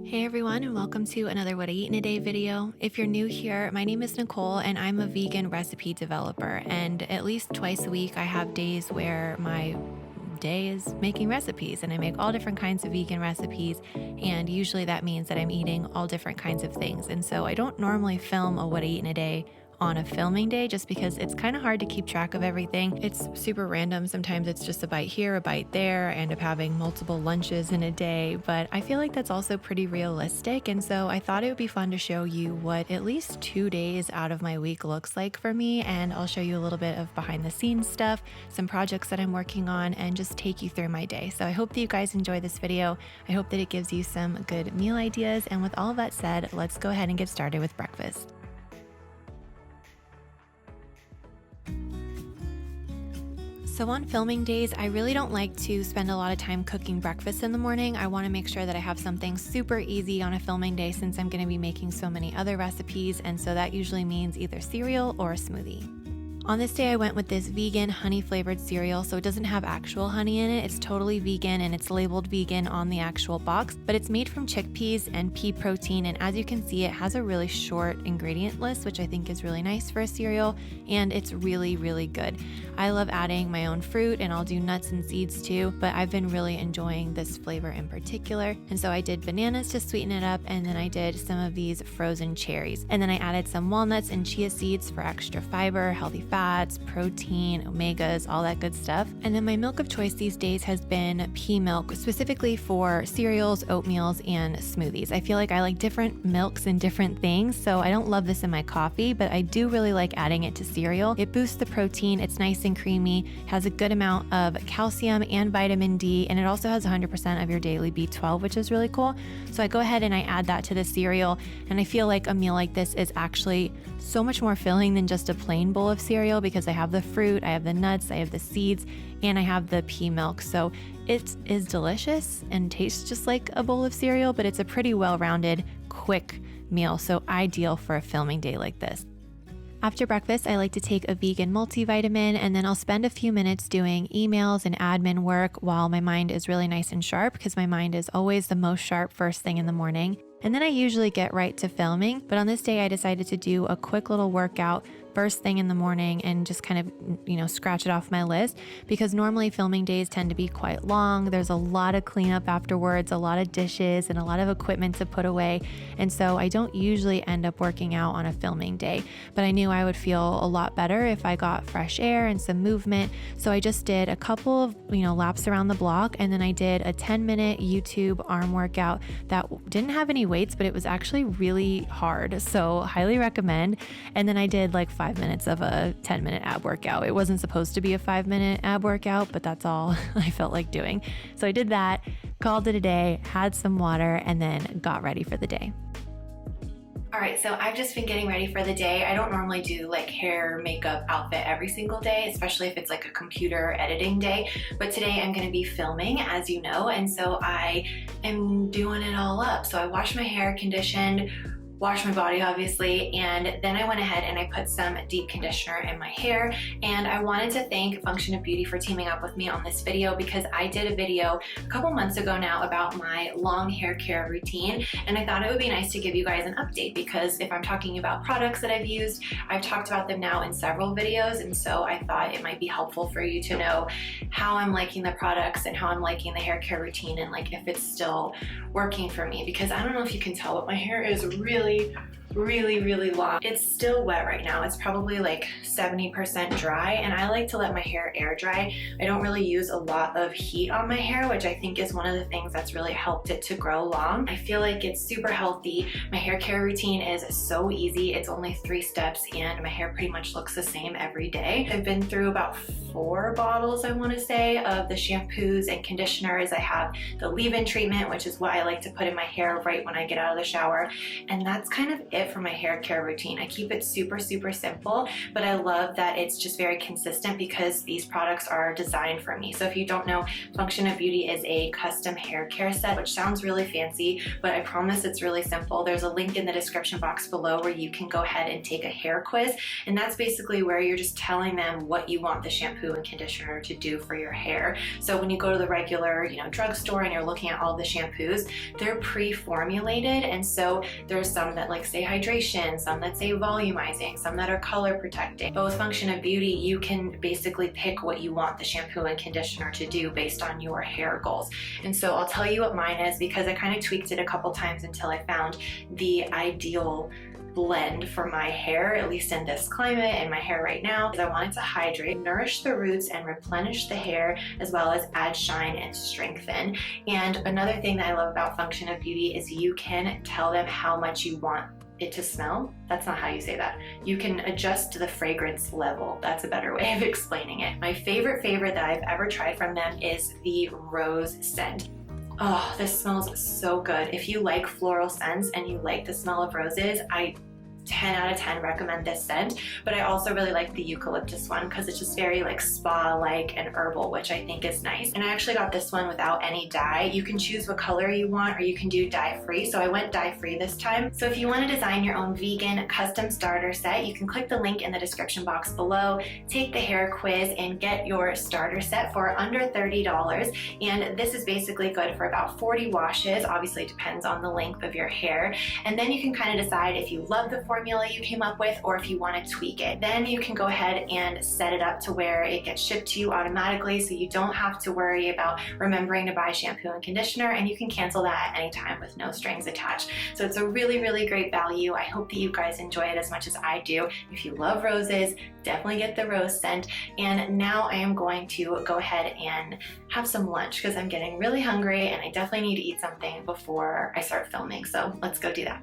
Hey everyone, and welcome to another What I Eat in a Day video. If you're new here, my name is Nicole and I'm a vegan recipe developer, and at least twice a week I have days where my day is making recipes, and I make all different kinds of vegan recipes, and usually that means that I'm eating all different kinds of things. And so I don't normally film a What I Eat in a Day on a filming day just because it's kind of hard to keep track of everything. It's super random. Sometimes it's just a bite here, a bite there. I end up having multiple lunches in a day, but I feel like that's also pretty realistic. And so I thought it would be fun to show you what at least 2 days out of my week looks like for me. And I'll show you a little bit of behind the scenes stuff, some projects that I'm working on, and just take you through my day. So I hope that you guys enjoy this video. I hope that it gives you some good meal ideas. And with all of that said, let's go ahead and get started with breakfast. So on filming days, I really don't like to spend a lot of time cooking breakfast in the morning. I want to make sure that I have something super easy on a filming day since I'm going to be making so many other recipes, and so that usually means either cereal or a smoothie. On this day, I went with this vegan honey flavored cereal, so it doesn't have actual honey in it. It's totally vegan and it's labeled vegan on the actual box, but it's made from chickpeas and pea protein. And as you can see, it has a really short ingredient list, which I think is really nice for a cereal, and it's really, really good. I love adding my own fruit, and I'll do nuts and seeds too, but I've been really enjoying this flavor in particular. And so I did bananas to sweeten it up, and then I did some of these frozen cherries. And then I added some walnuts and chia seeds for extra fiber, healthy fats, protein, omegas, all that good stuff. And then my milk of choice these days has been pea milk, specifically for cereals, oatmeals, and smoothies. I feel like I like different milks and different things, so I don't love this in my coffee, but I do really like adding it to cereal. It boosts the protein, it's nice and creamy, has a good amount of calcium and vitamin D, and it also has 100% of your daily B12, which is really cool. So I go ahead and I add that to the cereal, and I feel like a meal like this is actually so much more filling than just a plain bowl of cereal because I have the fruit, I have the nuts, I have the seeds, and I have the pea milk. So it is delicious and tastes just like a bowl of cereal, but it's a pretty well-rounded, quick meal, so ideal for a filming day like this. After breakfast, I like to take a vegan multivitamin, and then I'll spend a few minutes doing emails and admin work while my mind is really nice and sharp, because my mind is always the most sharp first thing in the morning. And then I usually get right to filming, but on this day I decided to do a quick little workout first thing in the morning and just kind of, scratch it off my list, because normally filming days tend to be quite long. There's a lot of cleanup afterwards, a lot of dishes, and a lot of equipment to put away. And so I don't usually end up working out on a filming day, but I knew I would feel a lot better if I got fresh air and some movement. So I just did a couple of, laps around the block, and then I did a 10-minute YouTube arm workout that didn't have any weights, but it was actually really hard. So highly recommend. And then I did like 5 minutes of a 10-minute ab workout. It wasn't supposed to be a 5-minute ab workout, but that's all I felt like doing. So I did that, called it a day, had some water, and then got ready for the day. All right, so I've just been getting ready for the day. I don't normally do like hair, makeup, outfit every single day, especially if it's like a computer editing day. But today I'm gonna be filming, as you know, and so I am doing it all up. So I washed my hair, conditioned, wash my body obviously, and then I went ahead and I put some deep conditioner in my hair. And I wanted to thank Function of Beauty for teaming up with me on this video, because I did a video a couple months ago now about my long hair care routine, and I thought it would be nice to give you guys an update, because if I'm talking about products that I've used, I've talked about them now in several videos, and so I thought it might be helpful for you to know how I'm liking the products and how I'm liking the hair care routine, and like if it's still working for me, because I don't know if you can tell, but my hair is really long. It's still wet right now. It's probably like 70% dry, and I like to let my hair air dry. I don't really use a lot of heat on my hair, which I think is one of the things that's really helped it to grow long. I feel like it's super healthy. My hair care routine is so easy. It's only 3 steps, and my hair pretty much looks the same every day. I've been through about 4 bottles, I want to say, of the shampoos and conditioners. I have the leave-in treatment, which is what I like to put in my hair right when I get out of the shower, and that's kind of it. it for my hair care routine. I keep it super, super simple, but I love that it's just very consistent because these products are designed for me. So if you don't know, Function of Beauty is a custom hair care set, which sounds really fancy, but I promise it's really simple. There's a link in the description box below where you can go ahead and take a hair quiz, and that's basically where you're just telling them what you want the shampoo and conditioner to do for your hair. So when you go to the regular, drugstore and you're looking at all the shampoos, they're pre-formulated, and so there's some that say hydration, some that say volumizing, some that are color protecting. But with Function of Beauty, you can basically pick what you want the shampoo and conditioner to do based on your hair goals. And so I'll tell you what mine is, because I kind of tweaked it a couple times until I found the ideal blend for my hair, at least in this climate and my hair right now. I want it to hydrate, nourish the roots, and replenish the hair, as well as add shine and strengthen. And another thing that I love about Function of Beauty is you can tell them how much you want it to smell. That's not how you say that. You can adjust the fragrance level. That's a better way of explaining it. My favorite that I've ever tried from them is the rose scent. Oh, this smells so good. If you like floral scents and you like the smell of roses, I 10 out of 10 recommend this scent, but I also really like the eucalyptus one because it's just very spa-like and herbal, which I think is nice. And I actually got this one without any dye. You can choose what color you want, or you can do dye-free, so I went dye-free this time. So if you want to design your own vegan custom starter set, you can click the link in the description box below, take the hair quiz, and get your starter set for under $30. And this is basically good for about 40 washes. Obviously it depends on the length of your hair, and then you can kind of decide if you love the formula you came up with or if you want to tweak it. Then you can go ahead and set it up to where it gets shipped to you automatically, so you don't have to worry about remembering to buy shampoo and conditioner, and you can cancel that at any time with no strings attached. So it's a really, really great value. I hope that you guys enjoy it as much as I do. If you love roses, definitely get the rose scent. And now I am going to go ahead and have some lunch because I'm getting really hungry and I definitely need to eat something before I start filming. So let's go do that.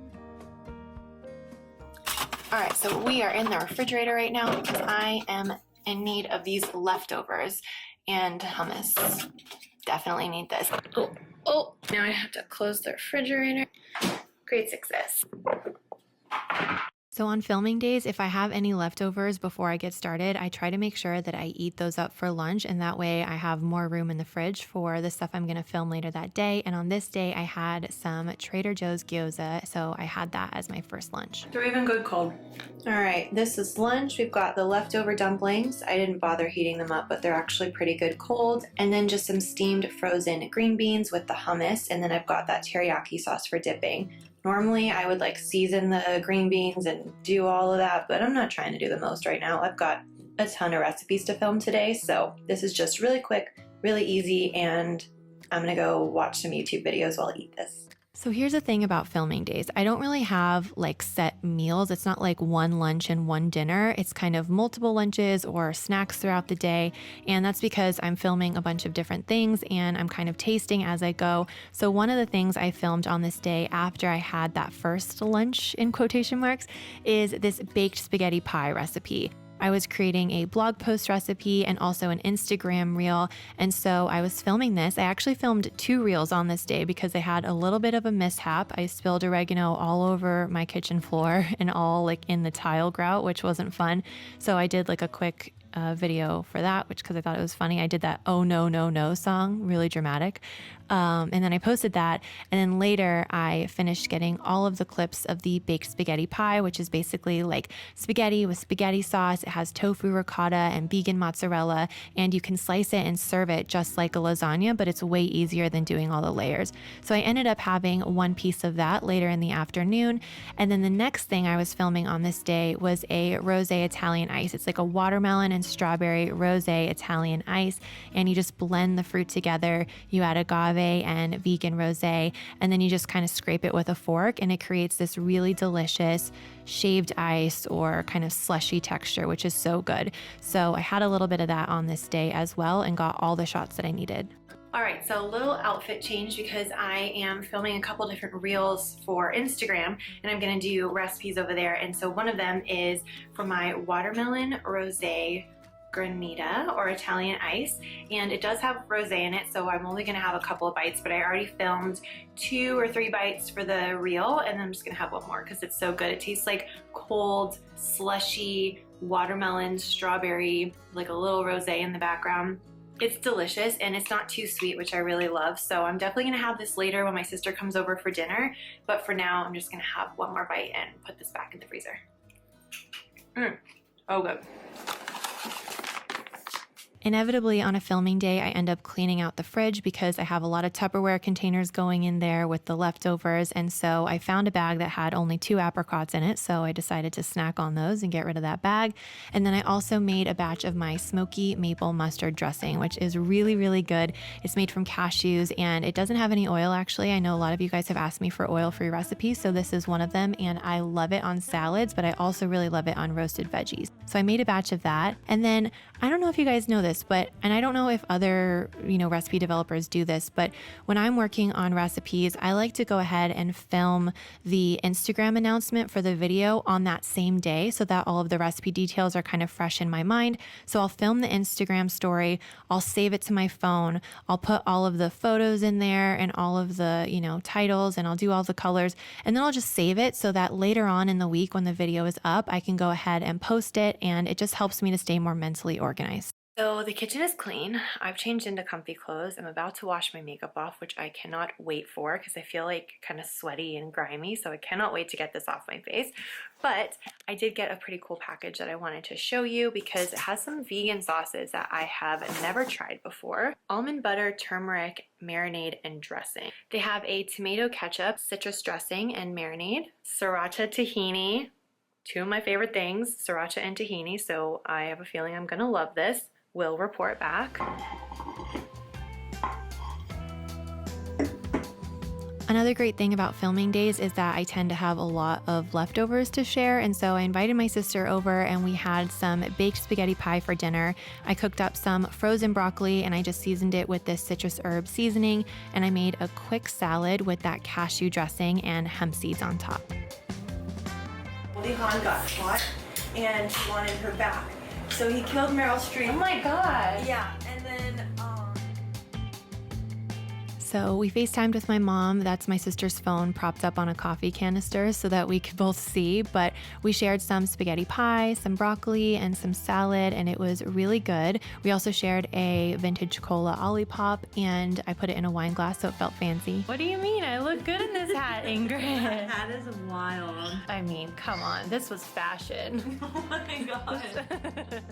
All right, so we are in the refrigerator right now because I am in need of these leftovers and hummus. Definitely need this. Oh, now I have to close the refrigerator. Great success. So on filming days, if I have any leftovers before I get started, I try to make sure that I eat those up for lunch, and that way I have more room in the fridge for the stuff I'm going to film later that day. And on this day, I had some Trader Joe's gyoza, so I had that as my first lunch. They're even good cold. All right, this is lunch. We've got the leftover dumplings. I didn't bother heating them up, but they're actually pretty good cold. And then just some steamed frozen green beans with the hummus, and then I've got that teriyaki sauce for dipping. Normally I would season the green beans and do all of that, but I'm not trying to do the most right now. I've got a ton of recipes to film today, so this is just really quick, really easy, and I'm gonna go watch some YouTube videos while I eat this. So here's the thing about filming days. I don't really have set meals. It's not one lunch and one dinner. It's kind of multiple lunches or snacks throughout the day. And that's because I'm filming a bunch of different things and I'm kind of tasting as I go. So one of the things I filmed on this day after I had that first lunch in quotation marks is this baked spaghetti pie recipe. I was creating a blog post recipe and also an Instagram reel, and so I was filming this. I actually filmed 2 reels on this day because I had a little bit of a mishap. I spilled oregano all over my kitchen floor and all in the tile grout, which wasn't fun. So I did a quick video for that, which because I thought it was funny. I did that "Oh no, no, no" song, really dramatic. And then I posted that. And then later I finished getting all of the clips of the baked spaghetti pie, which is basically spaghetti with spaghetti sauce. It has tofu ricotta and vegan mozzarella, and you can slice it and serve it just like a lasagna, but it's way easier than doing all the layers. So I ended up having one piece of that later in the afternoon. And then the next thing I was filming on this day was a rosé Italian ice. It's a watermelon and strawberry rosé Italian ice, and you just blend the fruit together. You add agave and vegan rosé, and then you just kind of scrape it with a fork, and it creates this really delicious shaved ice or kind of slushy texture, which is so good. So I had a little bit of that on this day as well and got all the shots that I needed. All right, so a little outfit change because I am filming a couple different reels for Instagram, and I'm gonna do recipes over there. And so one of them is for my watermelon rosé granita or Italian ice, and it does have rosé in it, so I'm only gonna have a couple of bites, but I already filmed 2 or 3 bites for the reel, and I'm just gonna have one more because it's so good. It tastes like cold, slushy watermelon, strawberry, like a little rosé in the background. It's delicious and it's not too sweet, which I really love. So I'm definitely gonna have this later when my sister comes over for dinner. But for now, I'm just gonna have one more bite and put this back in the freezer. Oh, good. Inevitably on a filming day, I end up cleaning out the fridge because I have a lot of Tupperware containers going in there with the leftovers. And so I found a bag that had only 2 apricots in it. So I decided to snack on those and get rid of that bag. And then I also made a batch of my smoky maple mustard dressing, which is really, really good. It's made from cashews and it doesn't have any oil actually. I know a lot of you guys have asked me for oil-free recipes. So this is one of them and I love it on salads, but I also really love it on roasted veggies. So I made a batch of that. And then I don't know if you guys know this, and I don't know if other, recipe developers do this, but when I'm working on recipes, I like to go ahead and film the Instagram announcement for the video on that same day so that all of the recipe details are kind of fresh in my mind. So I'll film the Instagram story, I'll save it to my phone, I'll put all of the photos in there and all of the, titles, and I'll do all the colors, and then I'll just save it so that later on in the week when the video is up, I can go ahead and post it, and it just helps me to stay more mentally organized. So the kitchen is clean. I've changed into comfy clothes. I'm about to wash my makeup off, which I cannot wait for because I feel like kind of sweaty and grimy, so I cannot wait to get this off my face. But I did get a pretty cool package that I wanted to show you because it has some vegan sauces that I have never tried before. Almond butter, turmeric, marinade, and dressing. They have a tomato ketchup, citrus dressing, and marinade, sriracha tahini, 2 of my favorite things, sriracha and tahini, so I have a feeling I'm gonna love this. Will report back. Another great thing about filming days is that I tend to have a lot of leftovers to share, and so I invited my sister over and we had some baked spaghetti pie for dinner. I cooked up some frozen broccoli and I just seasoned it with this citrus herb seasoning, and I made a quick salad with that cashew dressing and hemp seeds on top. Goldie Hawn got caught and he wanted her back. So he killed Meryl Streep. Oh my God. Yeah, and then So we FaceTimed with my mom. That's my sister's phone propped up on a coffee canister so that we could both see. But we shared some spaghetti pie, some broccoli, and some salad, and it was really good. We also shared a vintage cola Olipop, and I put it in a wine glass so it felt fancy. What do you mean? I look good in this hat, Ingrid. that is wild. I mean, come on. This was fashion. Oh my God.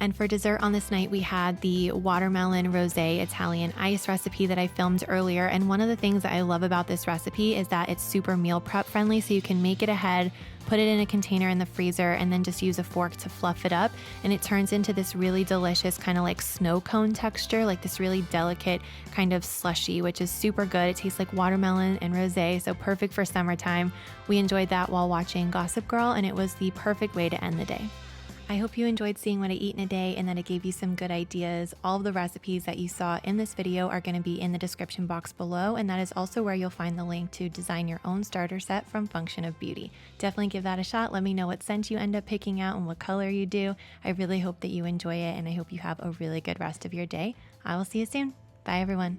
And for dessert on this night, we had the watermelon rosé Italian ice recipe that I filmed earlier. And one of the things that I love about this recipe is that it's super meal prep friendly. So you can make it ahead, put it in a container in the freezer, and then just use a fork to fluff it up. And it turns into this really delicious kind of like snow cone texture, like this really delicate kind of slushy, which is super good. It tastes like watermelon and rosé, so perfect for summertime. We enjoyed that while watching Gossip Girl, and it was the perfect way to end the day. I hope you enjoyed seeing what I eat in a day and that it gave you some good ideas. All of the recipes that you saw in this video are going to be in the description box below, and that is also where you'll find the link to design your own starter set from Function of Beauty. Definitely give that a shot. Let me know what scent you end up picking out and what color you do. I really hope that you enjoy it, and I hope you have a really good rest of your day. I will see you soon. Bye, everyone.